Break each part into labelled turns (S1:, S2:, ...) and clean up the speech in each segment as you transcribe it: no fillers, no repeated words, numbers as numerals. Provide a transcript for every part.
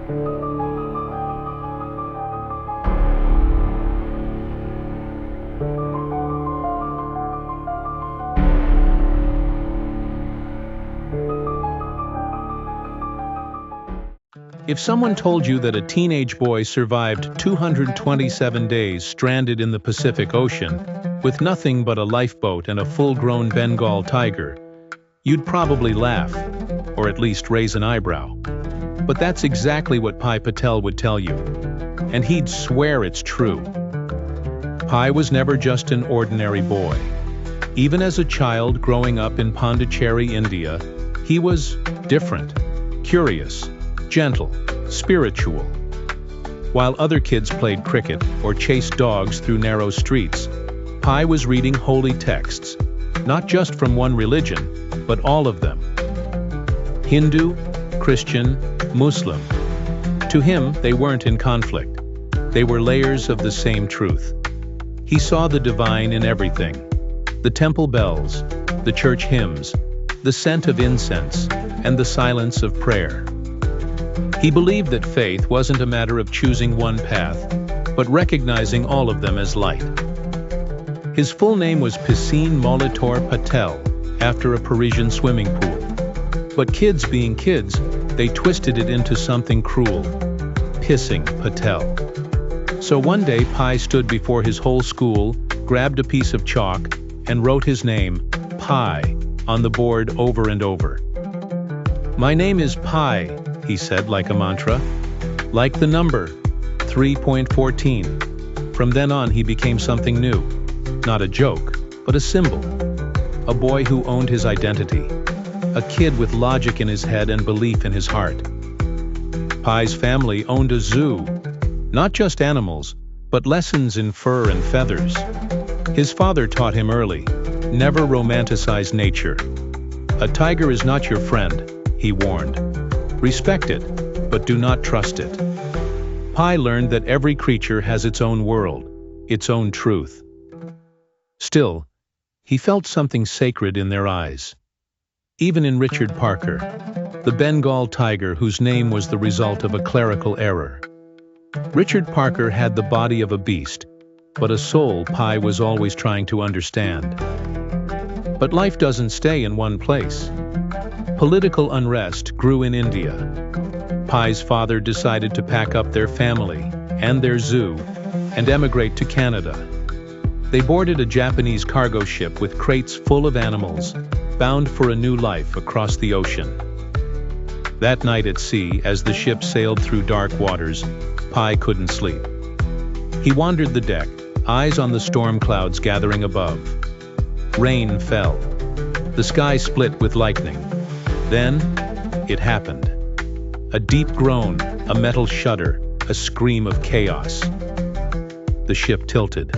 S1: If someone told you that a teenage boy survived 227 days stranded in the Pacific Ocean with nothing but a lifeboat and a full-grown Bengal tiger, you'd probably laugh, or at least raise an eyebrow. But that's exactly what Pai Patel would tell you, and he'd swear it's true. Pai was never just an ordinary boy. Even as a child growing up in Pondicherry, India, he was different, curious, gentle, spiritual. While other kids played cricket or chased dogs through narrow streets, Pai was reading holy texts, not just from one religion, but all of them. Hindu, Christian, Muslim. To him, they weren't in conflict. They were layers of the same truth. He saw the divine in everything. The temple bells, the church hymns, the scent of incense, and the silence of prayer. He believed that faith wasn't a matter of choosing one path, but recognizing all of them as light. His full name was Piscine Molitor Patel, after a Parisian swimming pool. But kids being kids, they twisted it into something cruel. Pissing Patel. So one day Pai stood before his whole school, grabbed a piece of chalk, and wrote his name, Pai, on the board over and over. "My name is Pai," he said like a mantra. Like the number, 3.14. From then on he became something new. Not a joke, but a symbol. A boy who owned his identity. A kid with logic in his head and belief in his heart. Pai's family owned a zoo. Not just animals, but lessons in fur and feathers. His father taught him early, never romanticize nature. A tiger is not your friend, he warned. Respect it, but do not trust it. Pai learned that every creature has its own world, its own truth. Still, he felt something sacred in their eyes. Even in Richard Parker, the Bengal tiger whose name was the result of a clerical error. Richard Parker had the body of a beast, but a soul Pai was always trying to understand. But life doesn't stay in one place. Political unrest grew in India. Pai's father decided to pack up their family and their zoo and emigrate to Canada. They boarded a Japanese cargo ship with crates full of animals, bound for a new life across the ocean. That night at sea, as the ship sailed through dark waters, Pai couldn't sleep. He wandered the deck, eyes on the storm clouds gathering above. Rain fell. The sky split with lightning. Then, it happened. A deep groan, a metal shudder, a scream of chaos. The ship tilted.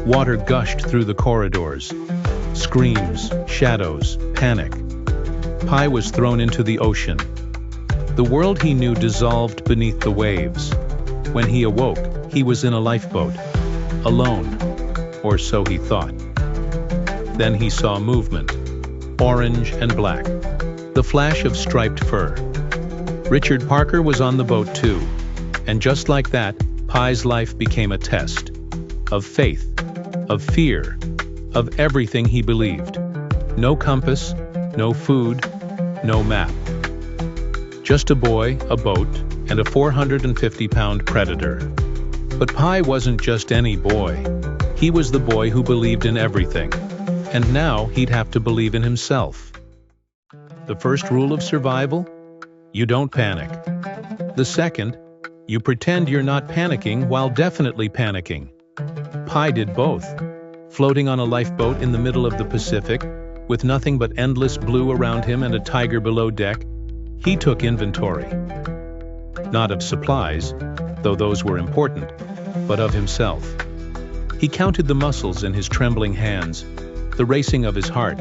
S1: Water gushed through the corridors. Screams, shadows, panic. Pai was thrown into the ocean. The world he knew dissolved beneath the waves. When he awoke, he was in a lifeboat, alone, or so he thought. Then he saw movement, orange and black, the flash of striped fur. Richard Parker was on the boat too, and just like that, Pai's life became a test. Of faith, of fear, of everything he believed. No compass, no food, no map. Just a boy, a boat, and a 450-pound predator. But Pai wasn't just any boy. He was the boy who believed in everything. And now he'd have to believe in himself. The first rule of survival? You don't panic. The second, you pretend you're not panicking while definitely panicking. Pai did both. Floating on a lifeboat in the middle of the Pacific, with nothing but endless blue around him and a tiger below deck, he took inventory. Not of supplies, though those were important, but of himself. He counted the muscles in his trembling hands, the racing of his heart,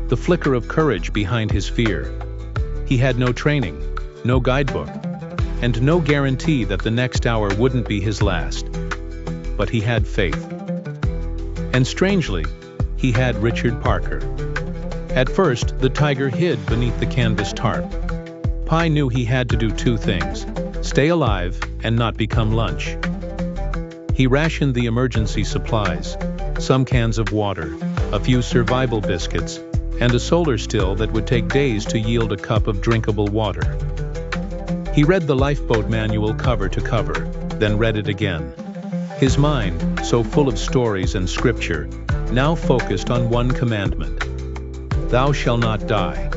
S1: the flicker of courage behind his fear. He had no training, no guidebook, and no guarantee that the next hour wouldn't be his last. But he had faith. And strangely, he had Richard Parker. At first, the tiger hid beneath the canvas tarp. Pai knew he had to do two things: stay alive, and not become lunch. He rationed the emergency supplies, some cans of water, a few survival biscuits, and a solar still that would take days to yield a cup of drinkable water. He read the lifeboat manual cover to cover, then read it again. His mind, so full of stories and scripture, now focused on one commandment: "Thou shalt not die."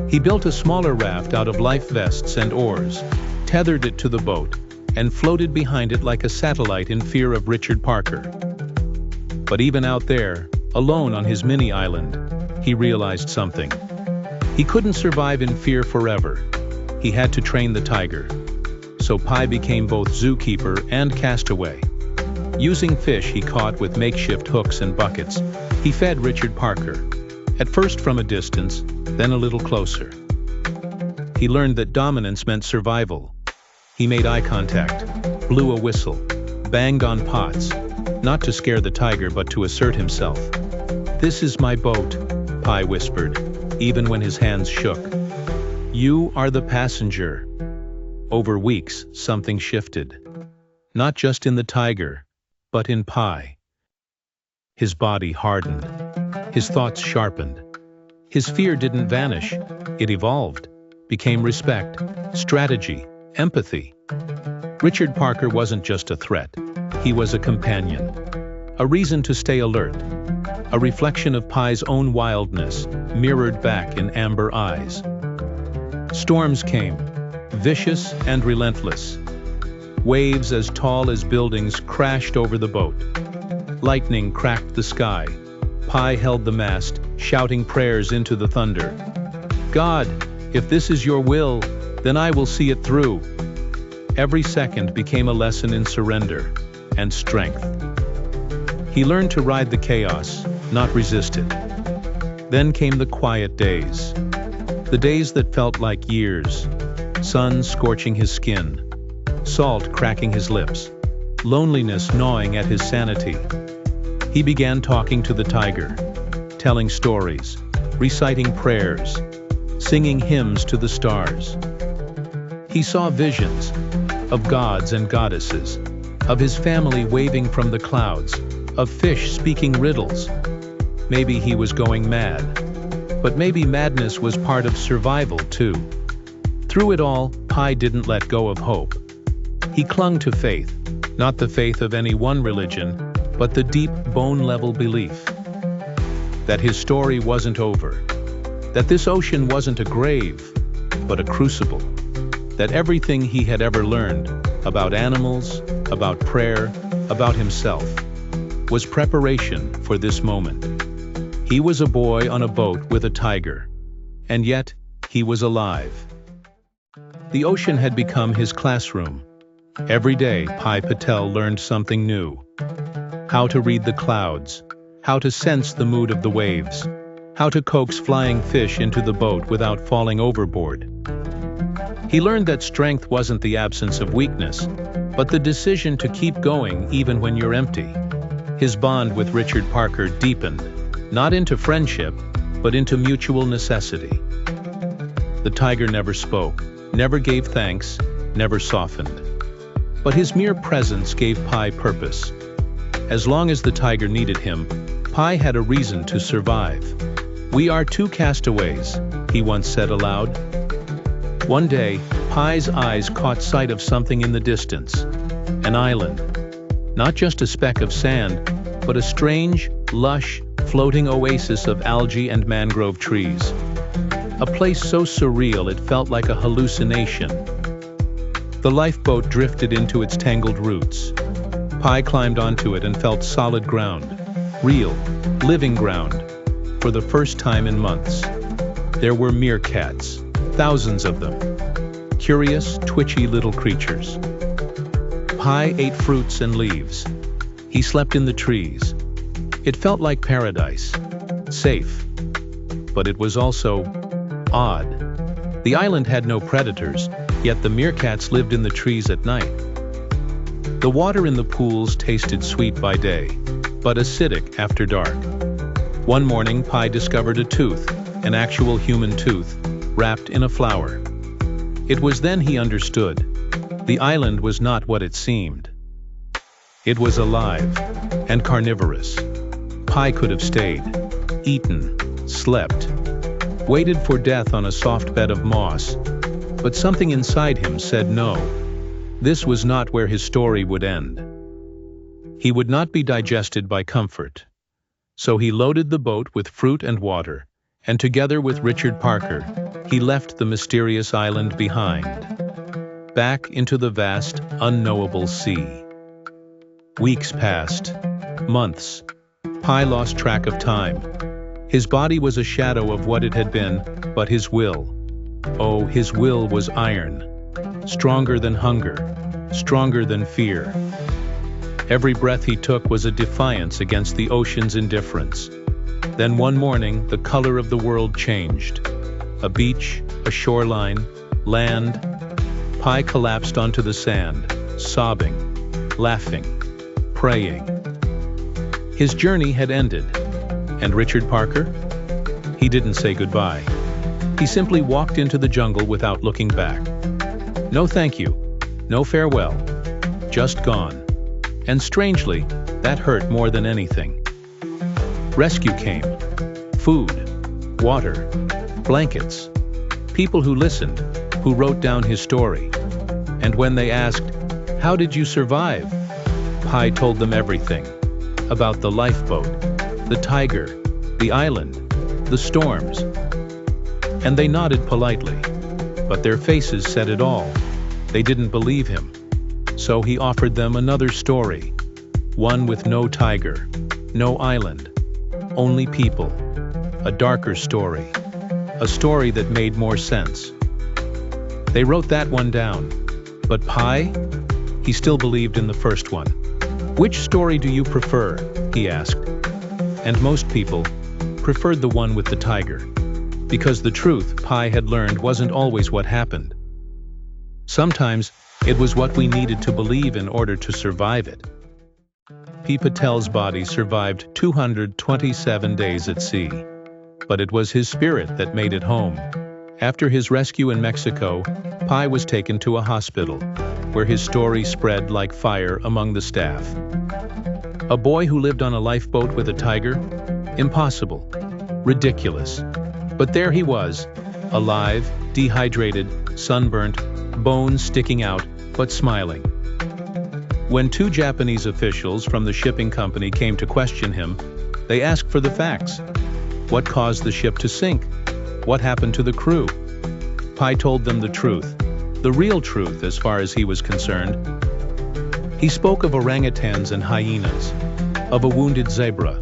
S1: He built a smaller raft out of life vests and oars, tethered it to the boat, and floated behind it like a satellite in fear of Richard Parker. But even out there, alone on his mini-island, he realized something. He couldn't survive in fear forever. He had to train the tiger. So Pi became both zookeeper and castaway. Using fish he caught with makeshift hooks and buckets, he fed Richard Parker, at first from a distance, then a little closer. He learned that dominance meant survival. He made eye contact, blew a whistle, banged on pots, not to scare the tiger but to assert himself. "This is my boat," Pi whispered, even when his hands shook. "You are the passenger." Over weeks, something shifted. Not just in the tiger, but in Pi. His body hardened. His thoughts sharpened. His fear didn't vanish. It evolved, became respect, strategy, empathy. Richard Parker wasn't just a threat. He was a companion. A reason to stay alert. A reflection of Pi's own wildness, mirrored back in amber eyes. Storms came, vicious and relentless. Waves as tall as buildings crashed over the boat. Lightning cracked the sky. Pi held the mast, shouting prayers into the thunder. "God, if this is your will, then I will see it through." Every second became a lesson in surrender and strength. He learned to ride the chaos, not resist it. Then came the quiet days. The days that felt like years. Sun scorching his skin. Salt cracking his lips. Loneliness gnawing at his sanity. He began talking to the tiger, telling stories, reciting prayers, singing hymns to the stars. He saw visions of gods and goddesses, of his family waving from the clouds, of fish speaking riddles. Maybe he was going mad, but maybe madness was part of survival too. Through it all, Pi didn't let go of hope. He clung to faith, not the faith of any one religion, but the deep bone-level belief that his story wasn't over, that this ocean wasn't a grave, but a crucible, that everything he had ever learned about animals, about prayer, about himself, was preparation for this moment. He was a boy on a boat with a tiger, and yet he was alive. The ocean had become his classroom. Every day, Pi Patel learned something new. How to read the clouds, how to sense the mood of the waves, how to coax flying fish into the boat without falling overboard. He learned that strength wasn't the absence of weakness, but the decision to keep going even when you're empty. His bond with Richard Parker deepened, not into friendship, but into mutual necessity. The tiger never spoke, never gave thanks, never softened. But his mere presence gave Pi purpose. As long as the tiger needed him, Pi had a reason to survive. "We are two castaways," he once said aloud. One day, Pi's eyes caught sight of something in the distance. An island. Not just a speck of sand, but a strange, lush, floating oasis of algae and mangrove trees. A place so surreal it felt like a hallucination. The lifeboat drifted into its tangled roots. Pi climbed onto it and felt solid ground. Real, living ground. For the first time in months. There were meerkats, thousands of them. Curious, twitchy little creatures. Pi ate fruits and leaves. He slept in the trees. It felt like paradise. Safe. But it was also odd. The island had no predators, yet the meerkats lived in the trees at night. The water in the pools tasted sweet by day, but acidic after dark. One morning, Pi discovered a tooth, an actual human tooth, wrapped in a flower. It was then he understood. The island was not what it seemed. It was alive and carnivorous. Pi could have stayed, eaten, slept, waited for death on a soft bed of moss, but something inside him said no. This was not where his story would end. He would not be digested by comfort. So he loaded the boat with fruit and water, and together with Richard Parker, he left the mysterious island behind, back into the vast, unknowable sea. Weeks passed, months. Pi lost track of time. His body was a shadow of what it had been, but his will, oh, his will was iron, stronger than hunger, stronger than fear. Every breath he took was a defiance against the ocean's indifference. Then one morning, the color of the world changed. A beach, a shoreline, land. Pi collapsed onto the sand, sobbing, laughing, praying. His journey had ended. And Richard Parker? He didn't say goodbye. He simply walked into the jungle without looking back. No thank you, no farewell, just gone. And strangely, that hurt more than anything. Rescue came. Food, water, blankets. People who listened, who wrote down his story. And when they asked, "How did you survive?" Pi told them everything. About the lifeboat, the tiger, the island, the storms. And they nodded politely, but their faces said it all. They didn't believe him. So he offered them another story, one with no tiger, no island, only people, a darker story, a story that made more sense. They wrote that one down, but Pi, he still believed in the first one. "Which story do you prefer?" he asked. And most people preferred the one with the tiger, because the truth Pi had learned wasn't always what happened. Sometimes it was what we needed to believe in order to survive it. P. Patel's body survived 227 days at sea, but it was his spirit that made it home. After his rescue in Mexico, Pi was taken to a hospital, where his story spread like fire among the staff. A boy who lived on a lifeboat with a tiger? Impossible. Ridiculous. But there he was, alive, dehydrated, sunburnt, bones sticking out, but smiling. When two Japanese officials from the shipping company came to question him, they asked for the facts. What caused the ship to sink? What happened to the crew? Pi told them the truth, the real truth as far as he was concerned. He spoke of orangutans and hyenas, of a wounded zebra,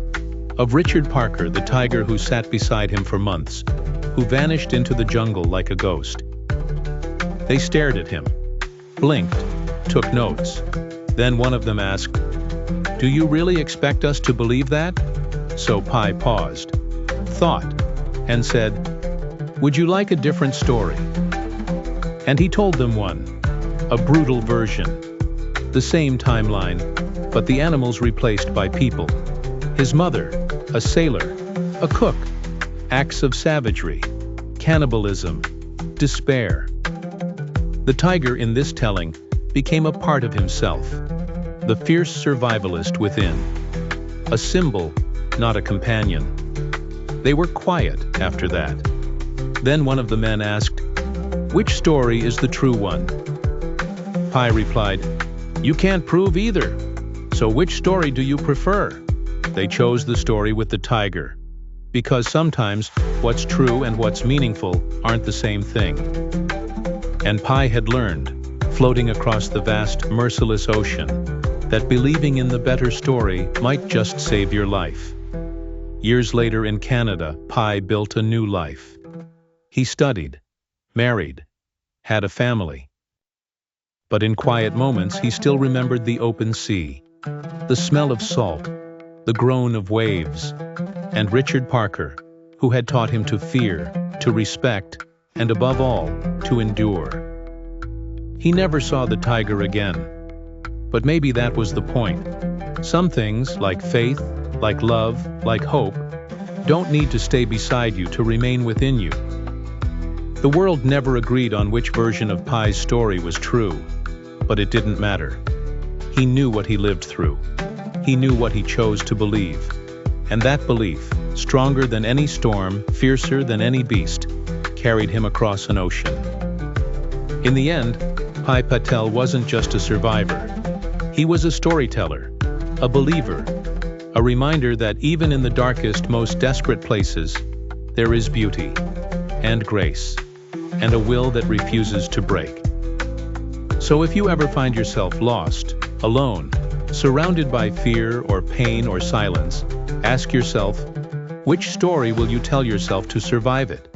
S1: of Richard Parker, the tiger who sat beside him for months, who vanished into the jungle like a ghost. They stared at him, blinked, took notes. Then one of them asked, "Do you really expect us to believe that?" So Pi paused, thought, and said, "Would you like a different story?" And he told them one, a brutal version. The same timeline, but the animals replaced by people. His mother, a sailor, a cook, acts of savagery, cannibalism, despair. The tiger in this telling became a part of himself, the fierce survivalist within. A symbol, not a companion. They were quiet after that. Then one of the men asked, "Which story is the true one?" Pi replied, "You can't prove either. So which story do you prefer?" They chose the story with the tiger, because sometimes what's true and what's meaningful aren't the same thing. And Pi had learned, floating across the vast, merciless ocean, that believing in the better story might just save your life. Years later in Canada, Pi built a new life. He studied, married, had a family. But in quiet moments, he still remembered the open sea, the smell of salt, the groan of waves, and Richard Parker, who had taught him to fear, to respect, and above all, to endure. He never saw the tiger again. But maybe that was the point. Some things, like faith, like love, like hope, don't need to stay beside you to remain within you. The world never agreed on which version of Pi's story was true. But it didn't matter. He knew what he lived through. He knew what he chose to believe. And that belief, stronger than any storm, fiercer than any beast, carried him across an ocean. In the end, Pai Patel wasn't just a survivor. He was a storyteller, a believer, a reminder that even in the darkest, most desperate places, there is beauty, and grace, and a will that refuses to break. So if you ever find yourself lost, alone, surrounded by fear or pain or silence, ask yourself, which story will you tell yourself to survive it?